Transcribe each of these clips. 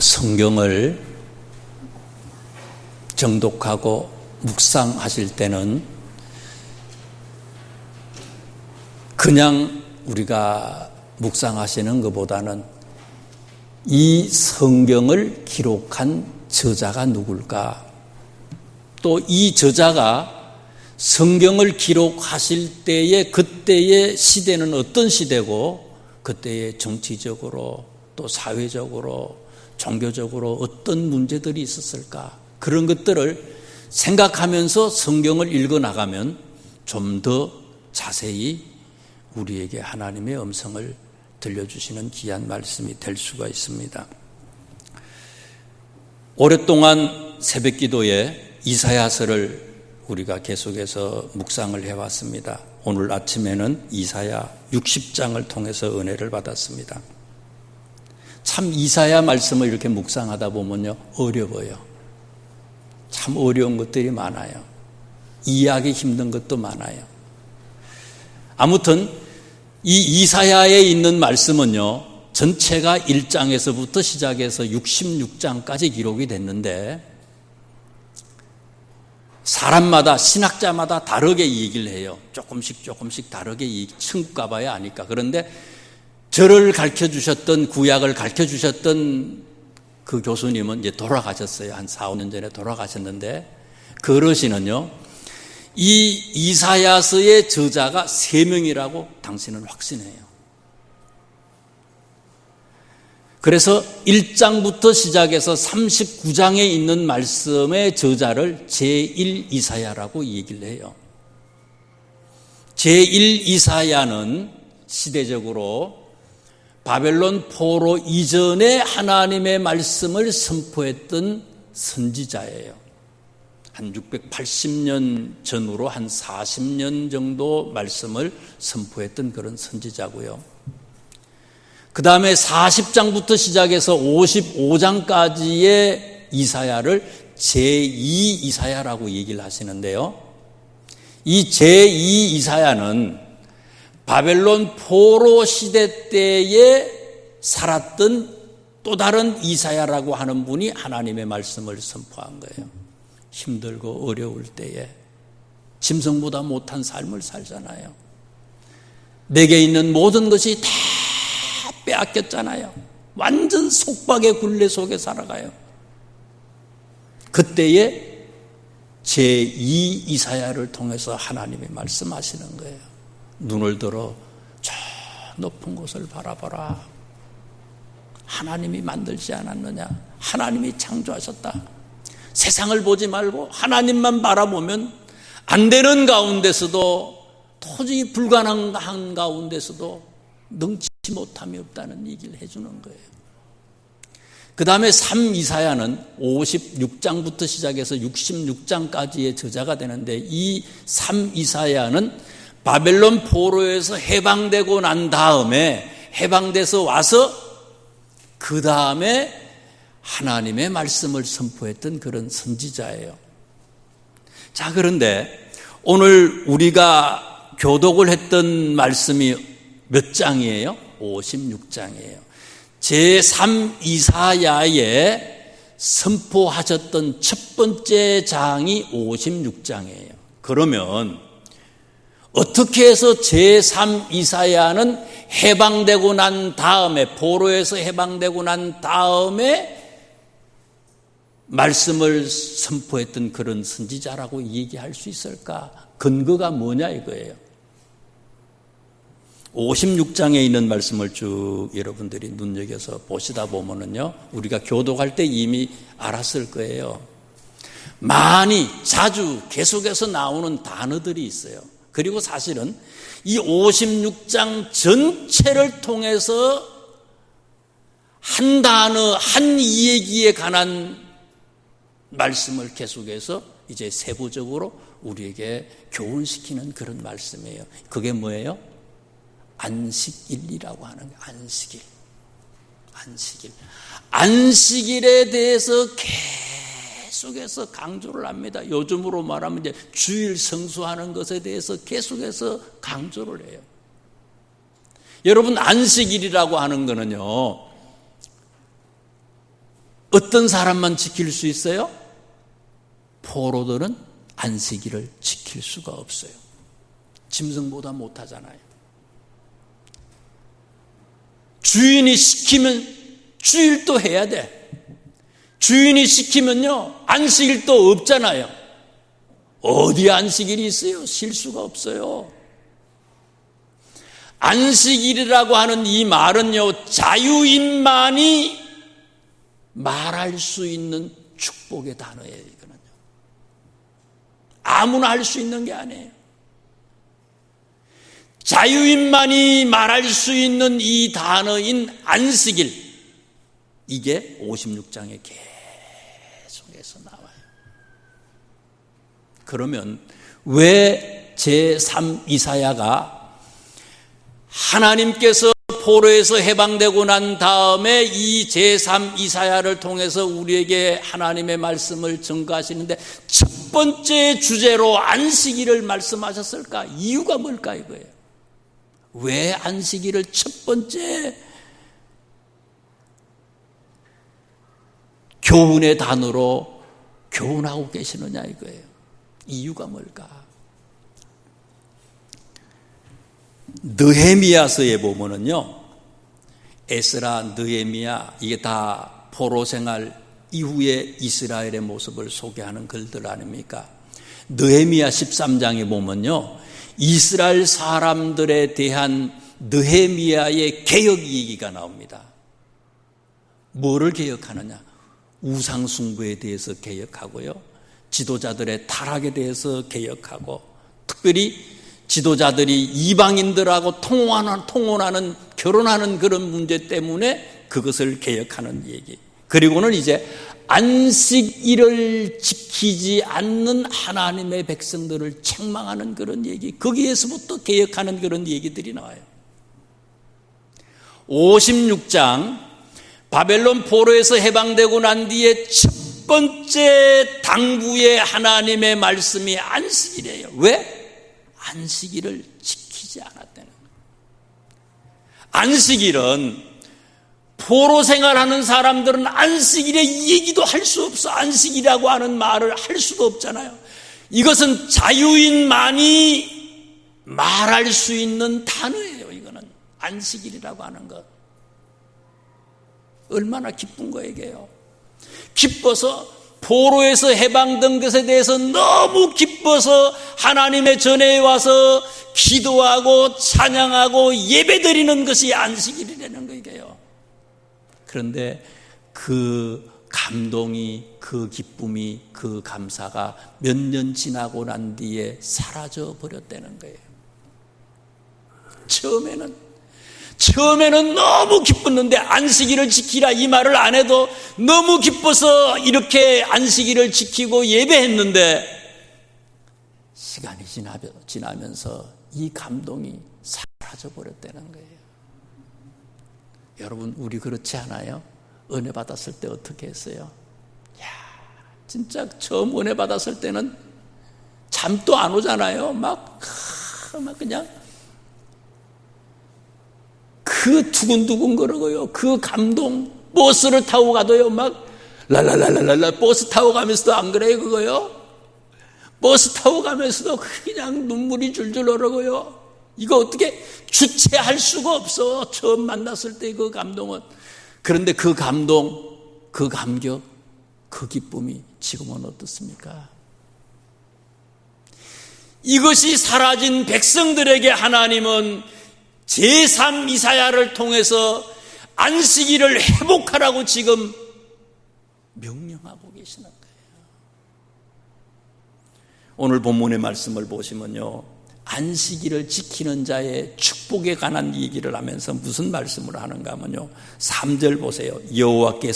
성경을 정독하고 묵상하실 때는 그냥 우리가 묵상하시는 것보다는 이 성경을 기록한 저자가 누굴까? 또 이 저자가 성경을 기록하실 때에 그때의 시대는 어떤 시대고 그때의 정치적으로 또 사회적으로 종교적으로 어떤 문제들이 있었을까? 그런 것들을 생각하면서 성경을 읽어나가면 좀 더 자세히 우리에게 하나님의 음성을 들려주시는 귀한 말씀이 될 수가 있습니다. 오랫동안 새벽기도에 이사야서를 우리가 계속해서 묵상을 해왔습니다. 오늘 아침에는 이사야 60장을 통해서 은혜를 받았습니다. 참 이사야 말씀을 이렇게 묵상하다 보면요, 어려워요. 참 어려운 것들이 많아요. 이해하기 힘든 것도 많아요. 아무튼 이 이사야에 있는 말씀은요, 전체가 1장에서부터 시작해서 66장까지 기록이 됐는데 사람마다 신학자마다 다르게 얘기를 해요. 조금씩 다르게 천국 가봐야 아니까. 그런데 저를 가르쳐주셨던 구약을 가르쳐주셨던 그 교수님은 이제 돌아가셨어요. 한 4, 5년 전에 돌아가셨는데 그 어르신은요, 이 이사야서의 저자가 3명이라고 당신은 확신해요. 그래서 1장부터 시작해서 39장에 있는 말씀의 저자를 제1이사야라고 얘기를 해요. 제1이사야는 시대적으로 바벨론 포로 이전에 하나님의 말씀을 선포했던 선지자예요. 한 680년 전으로 한 40년 정도 말씀을 선포했던 그런 선지자고요. 그 다음에 40장부터 시작해서 55장까지의 이사야를 제2이사야라고 얘기를 하시는데요. 이 제2이사야는 바벨론 포로 시대 때에 살았던 또 다른 이사야라고 하는 분이 하나님의 말씀을 선포한 거예요. 힘들고 어려울 때에 짐승보다 못한 삶을 살잖아요. 내게 있는 모든 것이 다 빼앗겼잖아요. 완전 속박의 굴레 속에 살아가요. 그때에 제2이사야를 통해서 하나님이 말씀하시는 거예요. 눈을 들어 저 높은 곳을 바라봐라. 하나님이 만들지 않았느냐? 하나님이 창조하셨다. 세상을 보지 말고 하나님만 바라보면 안 되는 가운데서도 도저히 불가능한 가운데서도 능치 못함이 없다는 얘기를 해주는 거예요. 그 다음에 3이사야는 56장부터 시작해서 66장까지의 저자가 되는데 이 3이사야는 바벨론 포로에서 해방되고 난 다음에 해방돼서 와서 그 다음에 하나님의 말씀을 선포했던 그런 선지자예요. 자, 그런데 오늘 우리가 교독을 했던 말씀이 몇 장이에요? 56장이에요. 제3이사야에 선포하셨던 첫 번째 장이 56장이에요. 그러면 어떻게 해서 제3이사야는 해방되고 난 다음에, 포로에서 해방되고 난 다음에 말씀을 선포했던 그런 선지자라고 얘기할 수 있을까? 근거가 뭐냐 이거예요. 56장에 있는 말씀을 쭉 여러분들이 눈여겨서 보시다 보면은요, 우리가 교독할 때 이미 알았을 거예요. 많이 자주 계속해서 나오는 단어들이 있어요. 그리고 사실은 이 56장 전체를 통해서 한 단어, 한 이야기에 관한 말씀을 계속해서 이제 세부적으로 우리에게 교훈시키는 그런 말씀이에요. 그게 뭐예요? 안식일이라고 하는 거예요. 안식일. 안식일에 대해서 계속해서 강조를 합니다. 요즘으로 말하면 이제 주일 성수하는 것에 대해서 계속해서 강조를 해요. 여러분, 안식일이라고 하는 거는요, 어떤 사람만 지킬 수 있어요? 포로들은 안식일을 지킬 수가 없어요. 짐승보다 못하잖아요. 주인이 시키면 주일도 해야 돼. 주인이 시키면요, 안식일도 없잖아요. 어디 안식일이 있어요? 쉴 수가 없어요. 안식일이라고 하는 이 말은요, 자유인만이 말할 수 있는 축복의 단어예요. 이거는요, 아무나 할 수 있는 게 아니에요. 자유인만이 말할 수 있는 이 단어인 안식일, 이게 56장에 계속해서 나와요. 그러면 왜 제3 이사야가 하나님께서 포로에서 해방되고 난 다음에 이 제3 이사야를 통해서 우리에게 하나님의 말씀을 전가하시는데 첫 번째 주제로 안식일을 말씀하셨을까? 이유가 뭘까 이거예요. 왜 안식일을 첫 번째 교훈의 단어로 교훈하고 계시느냐 이거예요. 이유가 뭘까? 느헤미야서에 보면은요, 에스라, 느헤미야, 이게 다 포로 생활 이후의 이스라엘의 모습을 소개하는 글들 아닙니까? 느헤미야 13장에 보면요, 이스라엘 사람들에 대한 느헤미야의 개혁 얘기가 나옵니다. 뭐를 개혁하느냐? 우상 숭배에 대해서 개혁하고요, 지도자들의 타락에 대해서 개혁하고, 특별히 지도자들이 이방인들하고 통혼하는 결혼하는 그런 문제 때문에 그것을 개혁하는 얘기. 그리고는 이제 안식일을 지키지 않는 하나님의 백성들을 책망하는 그런 얘기, 거기에서부터 개혁하는 그런 얘기들이 나와요. 56장 바벨론 포로에서 해방되고 난 뒤에 첫 번째 당부의 하나님의 말씀이 안식일이에요. 왜? 안식일을 지키지 않았다는 거예요. 안식일은 포로 생활하는 사람들은 안식일의 얘기도 할 수 없어. 안식이라고 하는 말을 할 수도 없잖아요. 이것은 자유인만이 말할 수 있는 단어예요. 이거는 안식일이라고 하는 것. 얼마나 기쁜 거예요. 기뻐서 포로에서 해방된 것에 대해서 너무 기뻐서 하나님의 전에 와서 기도하고 찬양하고 예배드리는 것이 안식일이라는 거예요. 그런데 그 감동이, 그 기쁨이, 그 감사가 몇 년 지나고 난 뒤에 사라져 버렸다는 거예요. 처음에는 너무 기뻤는데 안식일을 지키라 이 말을 안 해도 너무 기뻐서 이렇게 안식일을 지키고 예배했는데 시간이 지나면서 이 감동이 사라져 버렸다는 거예요. 여러분, 우리 그렇지 않아요? 은혜 받았을 때 어떻게 했어요? 진짜 처음 은혜 받았을 때는 잠도 안 오잖아요. 막 그냥 그 두근두근 거리고요, 그 감동. 버스를 타고 가도요, 막 랄랄랄랄랄라 버스 타고 가면서도 안 그래요 그거요? 버스 타고 가면서도 그냥 눈물이 줄줄 흐르고요. 이거 어떻게 주체할 수가 없어. 처음 만났을 때 그 감동은. 그런데 그 감동, 그 감격, 그 기쁨이 지금은 어떻습니까? 이것이 사라진 백성들에게 하나님은 제3 이사야를 통해서 안식일을 회복하라고 지금 명령하고 계시는 거예요. 오늘 본문의 말씀을 보시면요, 안식일을 지키는 자의 축복에 관한 얘기를 하면서 무슨 말씀을 하는가 하면요, 3절 보세요. 여호와께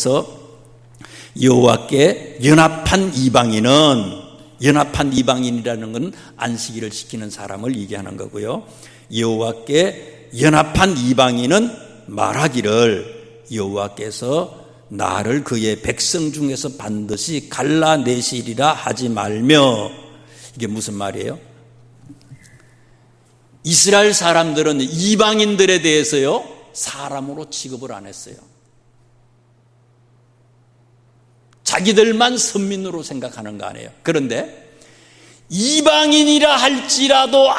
연합한 이방인이라는 건 안식일을 지키는 사람을 얘기하는 거고요. 여호와께 연합한 이방인은 말하기를 여호와께서 나를 그의 백성 중에서 반드시 갈라내시리라 하지 말며. 이게 무슨 말이에요? 이스라엘 사람들은 이방인들에 대해서요, 사람으로 취급을 안 했어요. 자기들만 선민으로 생각하는 거 아니에요. 그런데 이방인이라 할지라도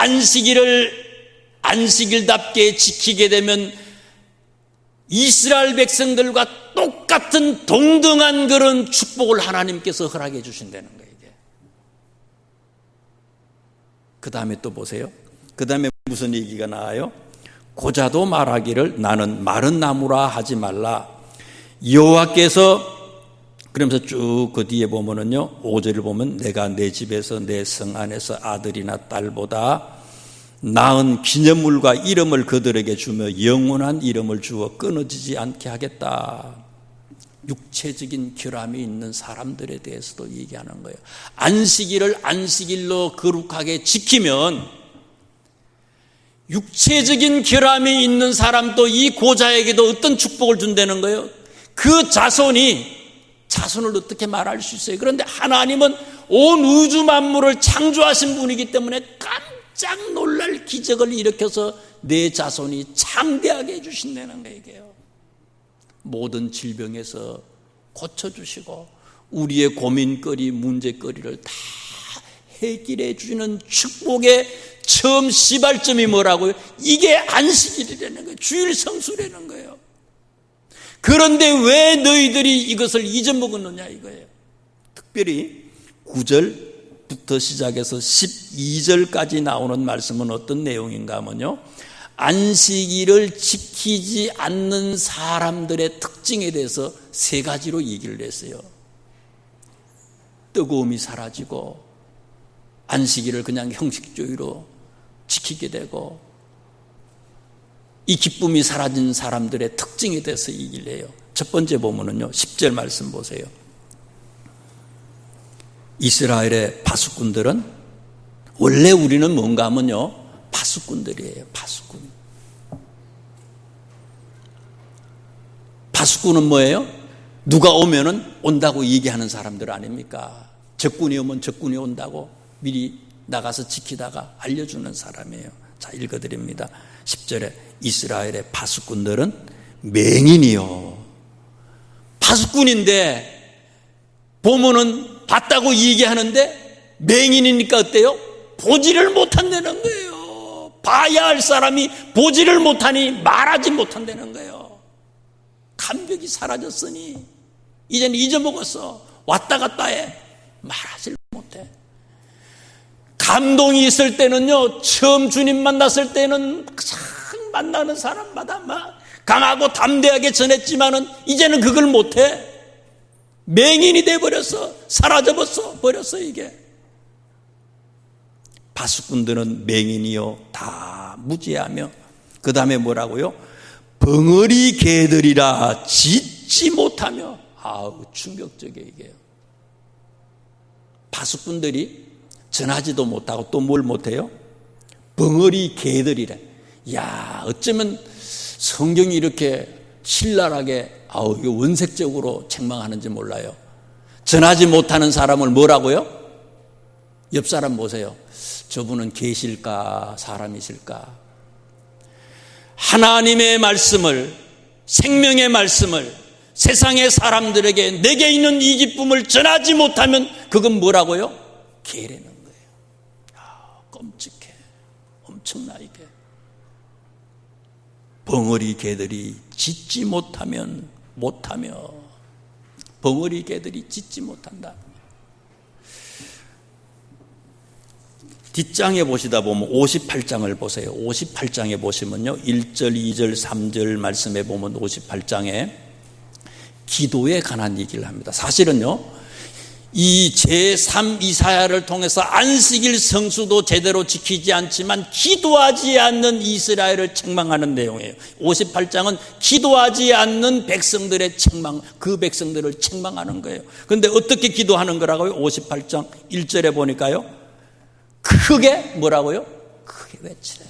안식일답게 지키게 되면 이스라엘 백성들과 똑같은 동등한 그런 축복을 하나님께서 허락해 주신다는 거예요. 그 다음에 또 보세요. 그 다음에 무슨 얘기가 나와요? 고자도 말하기를 나는 마른 나무라 하지 말라. 여호와께서, 그러면서 쭉 그 뒤에 보면은요, 5절을 보면 내가 내 집에서 내 성 안에서 아들이나 딸보다 나은 기념물과 이름을 그들에게 주며 영원한 이름을 주어 끊어지지 않게 하겠다. 육체적인 결함이 있는 사람들에 대해서도 얘기하는 거예요. 안식일을 안식일로 거룩하게 지키면 육체적인 결함이 있는 사람도 이 고자에게도 어떤 축복을 준다는 거예요. 그 자손을 어떻게 말할 수 있어요? 그런데 하나님은 온 우주 만물을 창조하신 분이기 때문에 깜짝 놀랄 기적을 일으켜서 내 자손이 창대하게 해주신다는 거예요. 모든 질병에서 고쳐주시고 우리의 고민거리, 문제거리를 다 해결해 주시는 축복의 처음 시발점이 뭐라고요? 이게 안식일이라는 거예요. 주일 성수라는 거예요. 그런데 왜 너희들이 이것을 잊어먹었느냐 이거예요. 특별히 9절부터 시작해서 12절까지 나오는 말씀은 어떤 내용인가 하면요, 안식일을 지키지 않는 사람들의 특징에 대해서 세 가지로 얘기를 했어요. 뜨거움이 사라지고 안식일을 그냥 형식주의로 지키게 되고 이 기쁨이 사라진 사람들의 특징에 대해서 얘기를 해요. 첫 번째 보면은요, 10절 말씀 보세요. 이스라엘의 파수꾼들은, 원래 우리는 뭔가 하면요, 파수꾼들이에요. 파수꾼은 뭐예요? 누가 오면은 온다고 얘기하는 사람들 아닙니까? 적군이 오면 적군이 온다고 미리 나가서 지키다가 알려주는 사람이에요. 자, 읽어드립니다. 10절에 이스라엘의 파수꾼들은 맹인이요. 파수꾼인데 보면은 봤다고 얘기하는데 맹인이니까 어때요? 보지를 못한다는 거예요. 봐야 할 사람이 보지를 못하니 말하지 못한다는 거예요. 감격이 사라졌으니 이제는 잊어먹었어. 왔다 갔다 해. 말하지 못해. 감동이 있을 때는요, 처음 주님 만났을 때는 참 만나는 사람마다 막 강하고 담대하게 전했지만은 이제는 그걸 못해. 맹인이 돼버렸어. 사라져버렸어 이게. 파수꾼들은 맹인이요 다 무지하며, 그 다음에 뭐라고요? 벙어리 개들이라 짖지 못하며. 아우, 충격적이에요 이게요. 파수꾼들이 전하지도 못하고 또 뭘 못해요? 벙어리 개들이래. 야, 어쩌면 성경이 이렇게 신랄하게, 아우, 이거 원색적으로 책망하는지 몰라요. 전하지 못하는 사람을 뭐라고요? 옆 사람 보세요. 저분은 계실까 사람이실까? 하나님의 말씀을, 생명의 말씀을 세상의 사람들에게 내게 있는 이 기쁨을 전하지 못하면 그건 뭐라고요? 개라는 거예요. 아, 끔찍해. 엄청나 이게. 벙어리 개들이 짖지 못하며 벙어리 개들이 짖지 못한다. 뒷장에 보시다 보면 58장을 보세요. 58장에 보시면요, 1절, 2절, 3절 말씀에 보면 58장에 기도에 관한 얘기를 합니다. 사실은요, 이 제3 이사야를 통해서 안식일 성수도 제대로 지키지 않지만 기도하지 않는 이스라엘을 책망하는 내용이에요. 58장은 기도하지 않는 백성들의 책망, 그 백성들을 책망하는 거예요. 그런데 어떻게 기도하는 거라고요? 58장 1절에 보니까요, 크게 뭐라고요? 크게 외치래.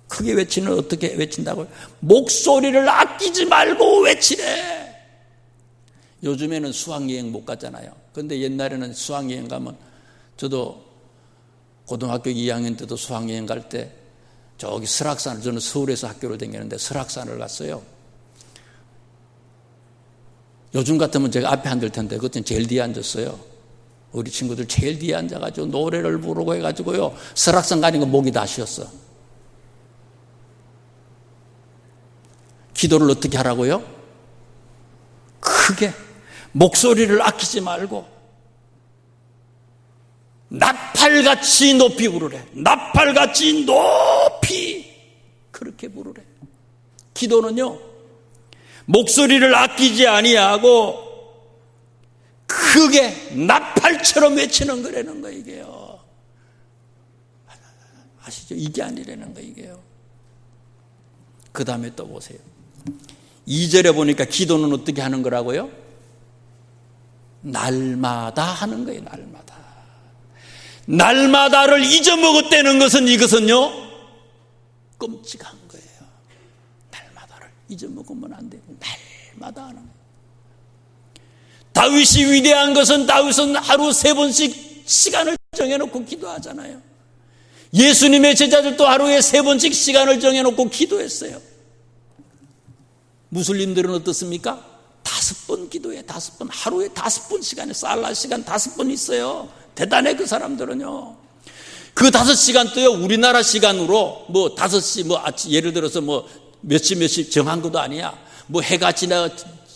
크게 외치는, 어떻게 외친다고요? 목소리를 아끼지 말고 외치래. 요즘에는 수학여행 못 갔잖아요. 그런데 옛날에는 수학여행 가면, 저도 고등학교 2학년 때도 수학여행 갈 때 저기 설악산을, 저는 서울에서 학교를 다녔는데 설악산을 갔어요. 요즘 같으면 제가 앞에 앉을 텐데 그때는 제일 뒤에 앉았어요. 우리 친구들 제일 뒤에 앉아가지고 노래를 부르고 해가지고요. 설악산 가니까 목이 다 쉬었어. 기도를 어떻게 하라고요? 크게 목소리를 아끼지 말고 나팔같이 높이 부르래. 나팔같이 높이 그렇게 부르래. 기도는요, 목소리를 아끼지 아니하고 크게 나팔처럼 외치는 거라는 거 이게요. 아시죠? 이게 아니라는 거 이게요. 그 다음에 또 보세요. 2절에 보니까 기도는 어떻게 하는 거라고요? 날마다 하는 거예요. 날마다. 날마다를 잊어먹었다는 것은 이것은요, 끔찍한 거예요. 날마다를 잊어먹으면 안 돼요. 날마다 하는 거예요. 다윗이 위대한 것은 다윗은 하루 3번씩 시간을 정해놓고 기도하잖아요. 예수님의 제자들도 하루에 3번씩 시간을 정해놓고 기도했어요. 무슬림들은 어떻습니까? 5번 기도해. 5번. 하루에 5번 시간에 살라 시간 5번 있어요. 대단해 그 사람들은요. 그 5시간 또요, 우리나라 시간으로 뭐 5시 뭐 예를 들어서 뭐 몇 시 정한 것도 아니야. 뭐 해가 지나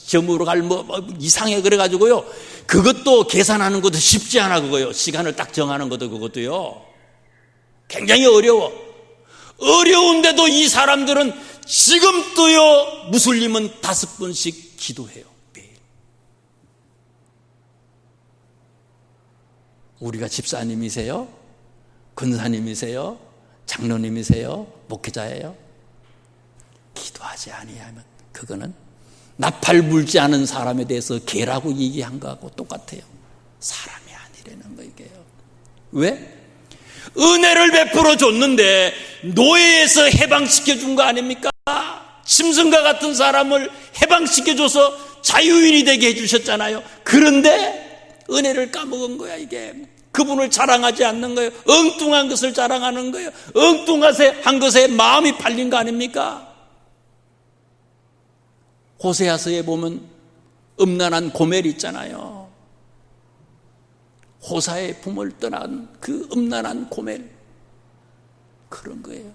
점으로 갈 뭐 이상해 그래가지고요. 그것도 계산하는 것도 쉽지 않아 그거요. 시간을 딱 정하는 것도 그것도요. 굉장히 어려워. 어려운데도 이 사람들은 지금도요, 무슬림은 5번씩 기도해요. 매일. 우리가 집사님이세요? 권사님이세요? 장로님이세요? 목회자예요? 기도하지 아니하면 그거는 나팔 불지 않은 사람에 대해서 개라고 얘기한 거하고 똑같아요. 사람이 아니라는 거 이게요. 왜? 은혜를 베풀어 줬는데 노예에서 해방시켜 준 거 아닙니까? 짐승과 같은 사람을 해방시켜 줘서 자유인이 되게 해주셨잖아요. 그런데 은혜를 까먹은 거야 이게. 그분을 자랑하지 않는 거예요. 엉뚱한 것을 자랑하는 거예요. 엉뚱한 것에 마음이 팔린 거 아닙니까? 호세아서에 보면 음란한 고멜이 있잖아요. 호사의 품을 떠난 그 음란한 고멜, 그런 거예요.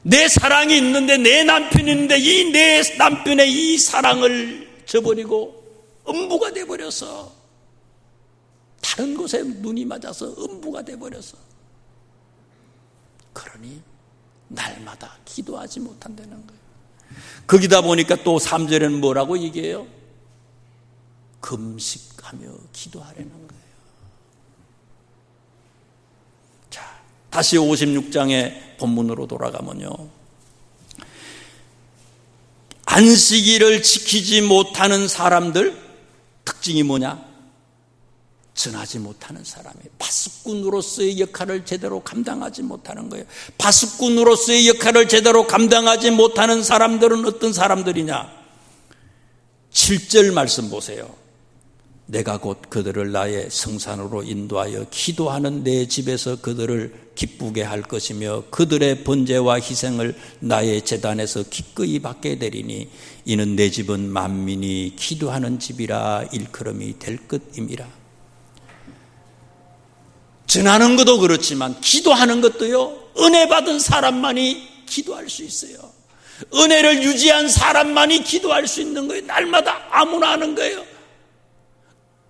내 사랑이 있는데, 내 남편이 있는데 이 내 남편의 이 사랑을 저버리고 음부가 돼버려서, 다른 곳에 눈이 맞아서 음부가 돼버려서, 그러니 날마다 기도하지 못한다는 거예요. 거기다 보니까 또 3절에는 뭐라고 얘기해요? 금식하며 기도하라는 거예요. 자, 다시 56장의 본문으로 돌아가면요, 안식일을 지키지 못하는 사람들 특징이 뭐냐? 전하지 못하는 사람이에요. 파수꾼으로서의 역할을 제대로 감당하지 못하는 거예요. 파수꾼으로서의 역할을 제대로 감당하지 못하는 사람들은 어떤 사람들이냐? 7절 말씀 보세요. 내가 곧 그들을 나의 성산으로 인도하여 기도하는 내 집에서 그들을 기쁘게 할 것이며 그들의 번제와 희생을 나의 제단에서 기꺼이 받게 되리니 이는 내 집은 만민이 기도하는 집이라 일컬음이 될 것임이라. 전하는 것도 그렇지만 기도하는 것도요, 은혜 받은 사람만이 기도할 수 있어요. 은혜를 유지한 사람만이 기도할 수 있는 거예요. 날마다 아무나 하는 거예요.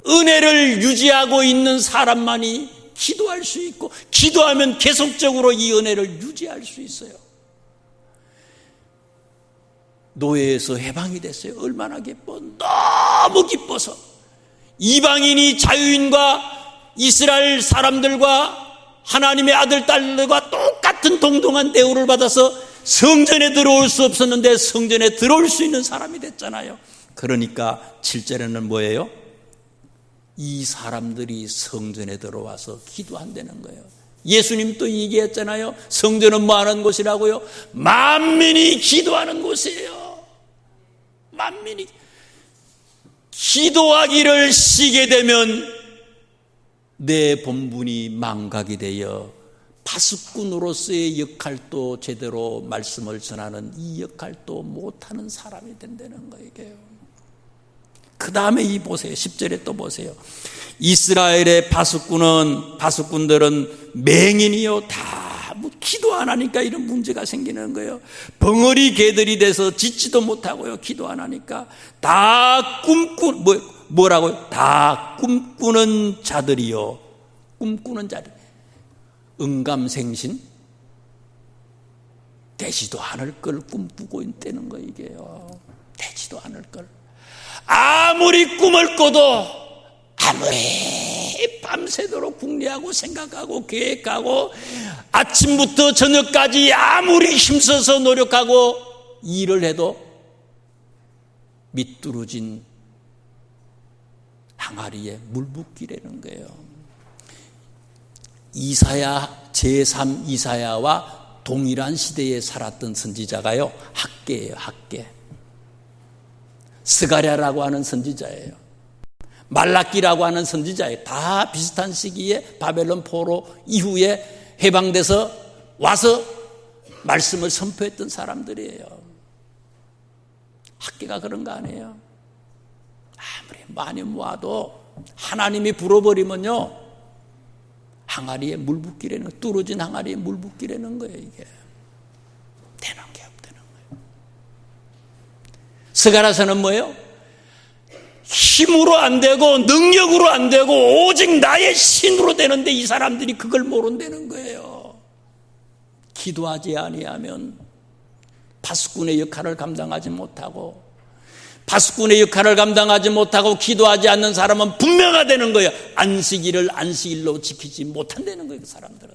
은혜를 유지하고 있는 사람만이 기도할 수 있고, 기도하면 계속적으로 이 은혜를 유지할 수 있어요. 노예에서 해방이 됐어요. 얼마나 기뻐. 너무 기뻐서 이방인이 자유인과 이스라엘 사람들과 하나님의 아들, 딸들과 똑같은 동등한 대우를 받아서 성전에 들어올 수 없었는데 성전에 들어올 수 있는 사람이 됐잖아요. 그러니까 7절에는 뭐예요? 이 사람들이 성전에 들어와서 기도한다는 거예요. 예수님도 얘기했잖아요. 성전은 뭐 하는 곳이라고요? 만민이 기도하는 곳이에요. 만민이. 기도하기를 쉬게 되면 내 본분이 망각이 되어 파수꾼으로서의 역할도 제대로 말씀을 전하는 이 역할도 못하는 사람이 된다는 거예요. 그 다음에 이 보세요. 10절에 또 보세요. 이스라엘의 바수꾼들은 맹인이요 다 뭐 기도 안 하니까 이런 문제가 생기는 거예요. 벙어리 개들이 돼서 짖지도 못하고요. 기도 안 하니까 다 뭐라고요? 다 꿈꾸는 자들이요. 꿈꾸는 자들. 응감생신 되지도 않을 걸 꿈꾸고 있다는 거 이게요. 되지도 않을 걸. 아무리 꿈을 꿔도 아무리 밤새도록 궁리하고 생각하고 계획하고 아침부터 저녁까지 아무리 힘써서 노력하고 일을 해도 미뚜루진 항아리에 물 붓기라는 거예요. 이사야 제3 이사야와 동일한 시대에 살았던 선지자가요 학개예요. 학개. 스가랴라고 하는 선지자예요. 말라기라고 하는 선지자예요. 다 비슷한 시기에 바벨론 포로 이후에 해방돼서 와서 말씀을 선포했던 사람들이에요. 학계가 그런 거 아니에요. 아무리 많이 모아도 하나님이 불어버리면요 항아리에 물 붓기라는 거예요. 뚫어진 항아리에 물 붓기라는 거예요. 이게 되는 게 없다는 거예요. 스가랴서는 뭐예요? 힘으로 안 되고 능력으로 안 되고 오직 나의 신으로 되는데 이 사람들이 그걸 모른다는 거예요. 기도하지 아니하면 파수꾼의 역할을 감당하지 못하고 파수꾼의 역할을 감당하지 못하고 기도하지 않는 사람은 분명하다는 거예요. 안식일을 안식일로 지키지 못한다는 거예요. 그 사람들은.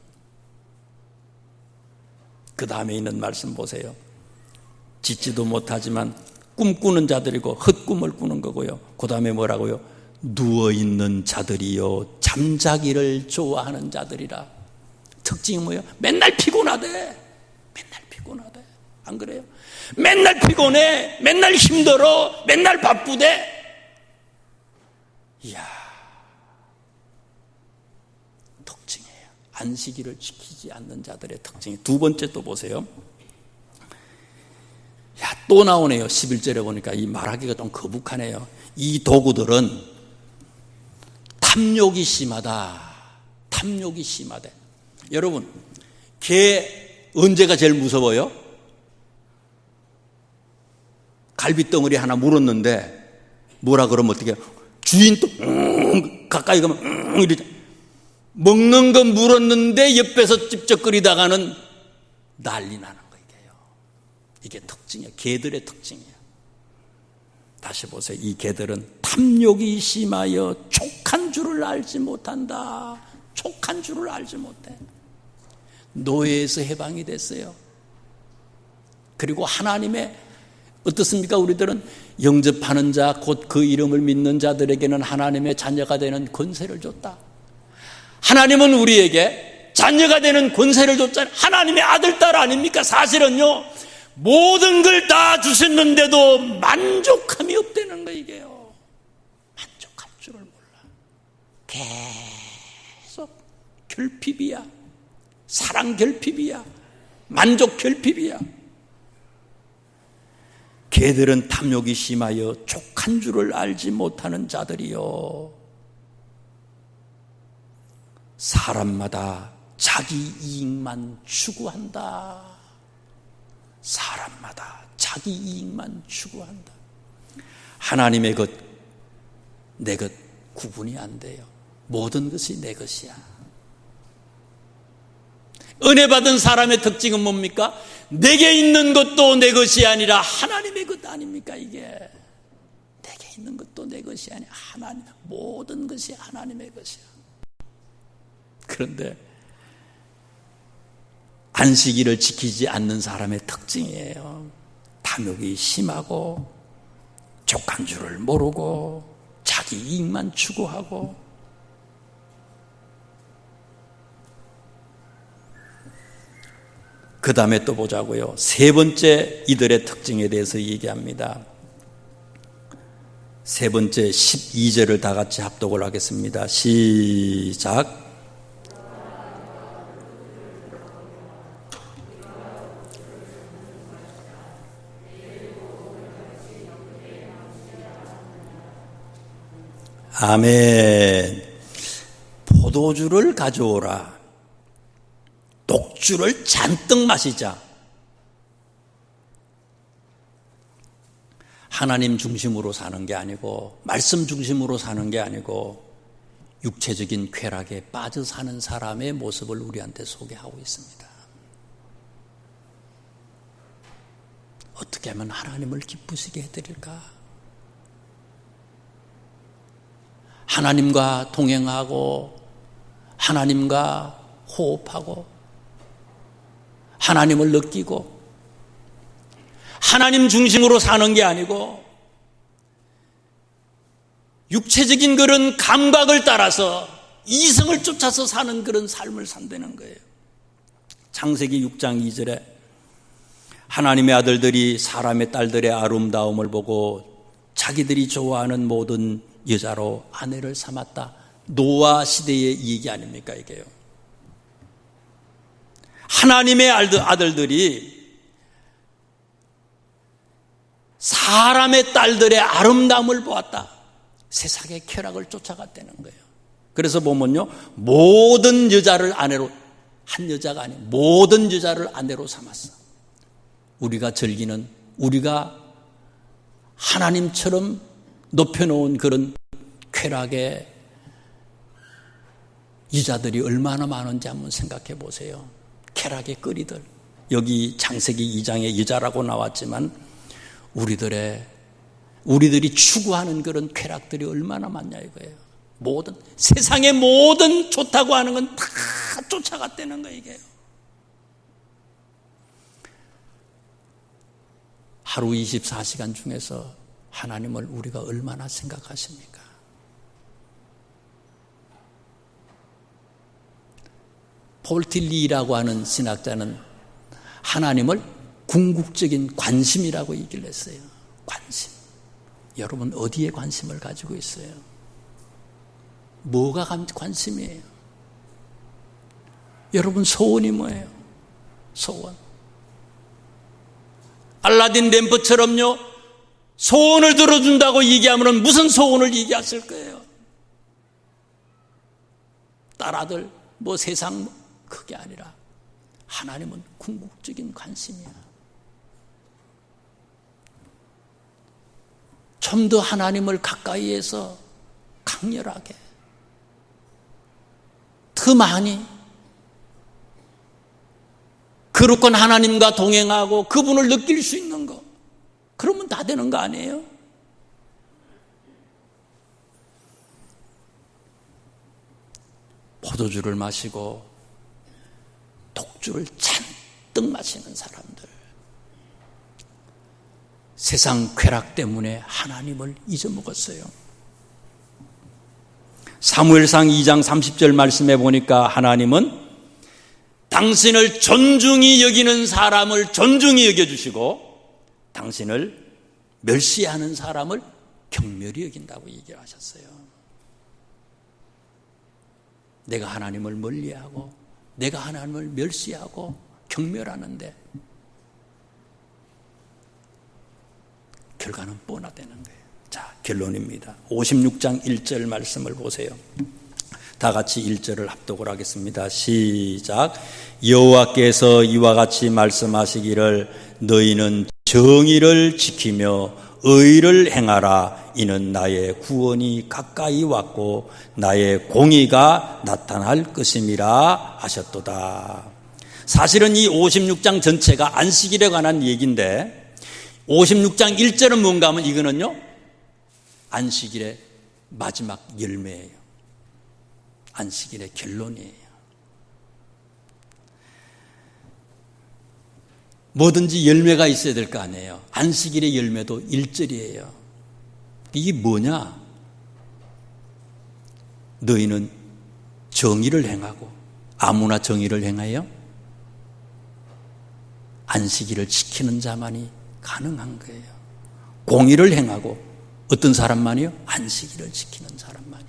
그 다음에 있는 말씀 보세요. 짓지도 못하지만 꿈꾸는 자들이고 헛꿈을 꾸는 거고요. 그 다음에 뭐라고요? 누워있는 자들이요 잠자기를 좋아하는 자들이라. 특징이 뭐예요? 맨날 피곤하대. 맨날 피곤하대. 안 그래요? 맨날 피곤해. 맨날 힘들어. 맨날 바쁘대. 이야, 특징이에요. 안식일을 지키지 않는 자들의 특징이. 두 번째 또 보세요. 야, 또 나오네요. 11절에 보니까 이 말하기가 좀 거북하네요. 이 도구들은 탐욕이 심하다. 탐욕이 심하다. 여러분, 개 언제가 제일 무서워요? 갈비덩어리 하나 물었는데 뭐라 그러면 어떻게 해요? 주인 또 가까이 가면 이러죠. 먹는 거 물었는데 옆에서 찝쩍거리다가는 난리 나는 거예요. 이게 특징이에요. 개들의 특징이에요. 다시 보세요. 이 개들은 탐욕이 심하여 촉한 줄을 알지 못한다. 촉한 줄을 알지 못해. 노예에서 해방이 됐어요. 그리고 하나님의 어떻습니까? 우리들은 영접하는 자, 곧 그 이름을 믿는 자들에게는 하나님의 자녀가 되는 권세를 줬다. 하나님은 우리에게 자녀가 되는 권세를 줬잖아요. 하나님의 아들, 딸 아닙니까? 사실은요, 모든 걸 다 주셨는데도 만족함이 없다는 거 이게요. 만족할 줄을 몰라. 계속 결핍이야. 사랑 결핍이야. 만족 결핍이야. 개들은 탐욕이 심하여 족한 줄을 알지 못하는 자들이요. 사람마다 자기 이익만 추구한다. 사람마다 자기 이익만 추구한다. 하나님의 것, 내 것 구분이 안 돼요. 모든 것이 내 것이야. 은혜 받은 사람의 특징은 뭡니까? 내게 있는 것도 내 것이 아니라 하나님의 것 아닙니까? 이게 내게 있는 것도 내 것이 아니라 하나님, 모든 것이 하나님의 것이야. 그런데 안식일을 지키지 않는 사람의 특징이에요. 탐욕이 심하고 족한 줄을 모르고 자기 이익만 추구하고. 그 다음에 또 보자고요. 세 번째 이들의 특징에 대해서 얘기합니다. 세 번째 12절을 다 같이 합독을 하겠습니다. 시작. 아멘. 포도주를 가져오라. 독주를 잔뜩 마시자. 하나님 중심으로 사는 게 아니고 말씀 중심으로 사는 게 아니고 육체적인 쾌락에 빠져 사는 사람의 모습을 우리한테 소개하고 있습니다. 어떻게 하면 하나님을 기쁘시게 해드릴까? 하나님과 동행하고 하나님과 호흡하고 하나님을 느끼고 하나님 중심으로 사는 게 아니고 육체적인 그런 감각을 따라서 이성을 쫓아서 사는 그런 삶을 산다는 거예요. 창세기 6장 2절에 하나님의 아들들이 사람의 딸들의 아름다움을 보고 자기들이 좋아하는 모든 여자로 아내를 삼았다. 노아 시대의 얘기 아닙니까 이게요. 하나님의 아들들이 사람의 딸들의 아름다움을 보았다. 세상의 쾌락을 쫓아갔다는 거예요. 그래서 보면요, 모든 여자를 아내로, 한 여자가 아니고 모든 여자를 아내로 삼았어. 우리가 즐기는, 우리가 하나님처럼 높여놓은 그런 쾌락의 여자들이 얼마나 많은지 한번 생각해 보세요. 쾌락의 거리들. 여기 창세기 2장에 여자라고 나왔지만 우리들이 추구하는 그런 쾌락들이 얼마나 많냐 이거예요. 모든 세상의 모든 좋다고 하는 건 다 쫓아갔다는 거예요. 이게요. 하루 24시간 중에서 하나님을 우리가 얼마나 생각하십니까? 폴 틸리라고 하는 신학자는 하나님을 궁극적인 관심이라고 얘기를 했어요. 관심. 여러분 어디에 관심을 가지고 있어요? 뭐가 관심이에요? 여러분 소원이 뭐예요? 소원. 알라딘 램프처럼요, 소원을 들어준다고 얘기하면 무슨 소원을 얘기했을 거예요? 딸아들, 뭐 세상, 그게 아니라 하나님은 궁극적인 관심이야. 좀 더 하나님을 가까이에서 강렬하게, 더 많이 거룩한 하나님과 동행하고 그분을 느낄 수 있는 거, 그러면 다 되는 거 아니에요? 포도주를 마시고 독주를 잔뜩 마시는 사람들, 세상 쾌락 때문에 하나님을 잊어먹었어요. 사무엘상 2장 30절 말씀에 보니까 하나님은 당신을 존중히 여기는 사람을 존중히 여겨주시고 당신을 멸시하는 사람을 경멸히 여긴다고 얘기를 하셨어요. 내가 하나님을 멀리하고 내가 하나님을 멸시하고 경멸하는데 결과는 뻔하다는 거예요. 자, 결론입니다. 56장 1절 말씀을 보세요. 다 같이 1절을 합독을 하겠습니다. 시작. 여호와께서 이와 같이 말씀하시기를 너희는 정의를 지키며 의를 행하라. 이는 나의 구원이 가까이 왔고 나의 공의가 나타날 것임이라 하셨도다. 사실은 이 56장 전체가 안식일에 관한 얘기인데 56장 1절은 뭔가 하면 이거는요, 안식일의 마지막 열매예요. 안식일의 결론이에요. 뭐든지 열매가 있어야 될 거 아니에요. 안식일의 열매도 1절이에요. 이게 뭐냐? 너희는 정의를 행하고, 아무나 정의를 행하여 안식일을 지키는 자만이 가능한 거예요. 공의를 행하고 어떤 사람만이요? 안식일을 지키는 사람만이.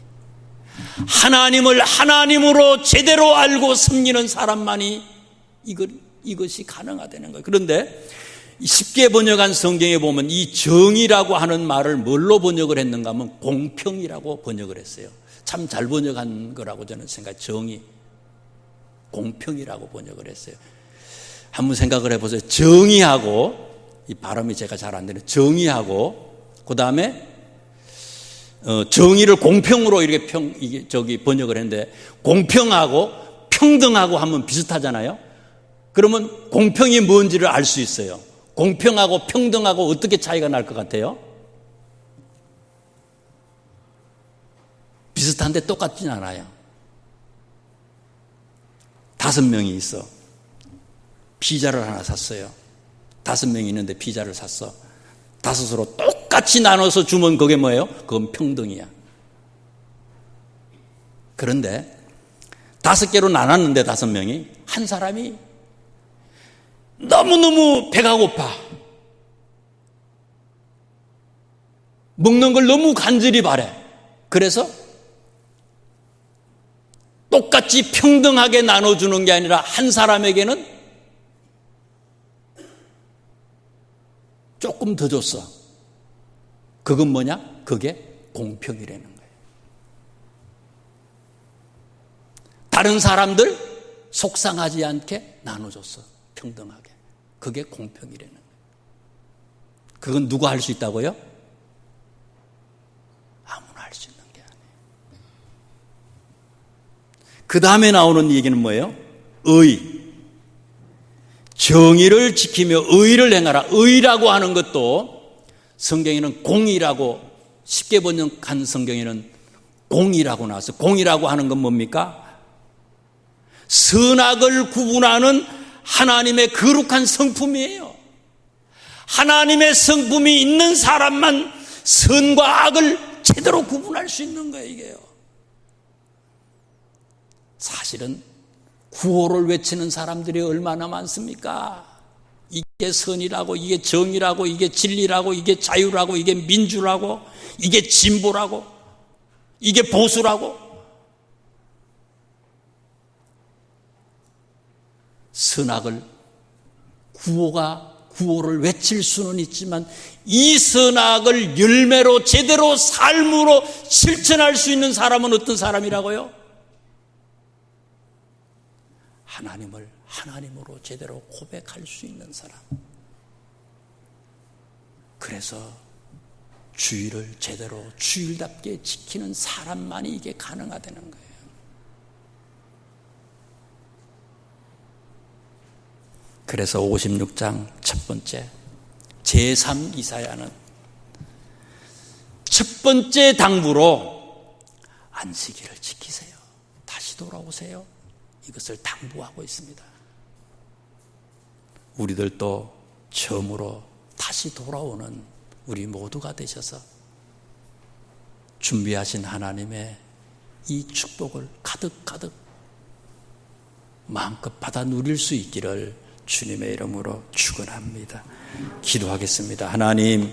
하나님을 하나님으로 제대로 알고 섬기는 사람만이 이것이 가능하다는 거예요. 그런데 쉽게 번역한 성경에 보면 이 정의라고 하는 말을 뭘로 번역을 했는가 하면 공평이라고 번역을 했어요. 참 잘 번역한 거라고 저는 생각해요. 정의, 공평이라고 번역을 했어요. 한번 생각을 해보세요. 정의하고, 이 발음이 제가 잘 안 되는, 정의하고 그 다음에 정의를 공평으로 이렇게 번역을 했는데, 공평하고 평등하고 하면 비슷하잖아요. 그러면 공평이 뭔지를 알 수 있어요. 공평하고 평등하고 어떻게 차이가 날 것 같아요? 비슷한데 똑같진 않아요. 5명이 있어. 피자를 하나 샀어요. 5명이 있는데 피자를 샀어. 5으로 똑같이 나눠서 주면 그게 뭐예요? 그건 평등이야. 그런데 5개로 나눴는데 5명이, 한 사람이 너무너무 배가 고파. 먹는 걸 너무 간절히 바래. 그래서 똑같이 평등하게 나눠주는 게 아니라 한 사람에게는 조금 더 줬어. 그건 뭐냐? 그게 공평이라는 거예요. 다른 사람들 속상하지 않게 나눠줬어. 평등하게. 그게 공평이라는 거예요. 그건 누가 할 수 있다고요? 아무나 할 수 있는 게 아니에요. 그 다음에 나오는 얘기는 뭐예요? 의. 정의를 지키며 의를 행하라. 의라고 하는 것도 성경에는 공이라고, 쉽게 번역한 성경에는 공이라고 나왔어요. 공이라고 하는 건 뭡니까? 선악을 구분하는 하나님의 거룩한 성품이에요. 하나님의 성품이 있는 사람만 선과 악을 제대로 구분할 수 있는 거예요, 이게요. 사실은 구호를 외치는 사람들이 얼마나 많습니까? 이게 선이라고, 이게 정의라고, 이게 진리라고, 이게 자유라고, 이게 민주라고, 이게 진보라고, 이게 보수라고. 선악을 구호를 외칠 수는 있지만 이 선악을 열매로 제대로 삶으로 실천할 수 있는 사람은 어떤 사람이라고요? 하나님을 하나님으로 제대로 고백할 수 있는 사람. 그래서 주일을 제대로 주일답게 지키는 사람만이 이게 가능하다는 거예요. 그래서 56장 첫 번째 제3 이사야는 첫 번째 당부로 안식일을 지키세요. 다시 돌아오세요. 이것을 당부하고 있습니다. 우리들도 처음으로 다시 돌아오는 우리 모두가 되셔서 준비하신 하나님의 이 축복을 가득가득 마음껏 받아 누릴 수 있기를 주님의 이름으로 축원합니다. 기도하겠습니다. 하나님,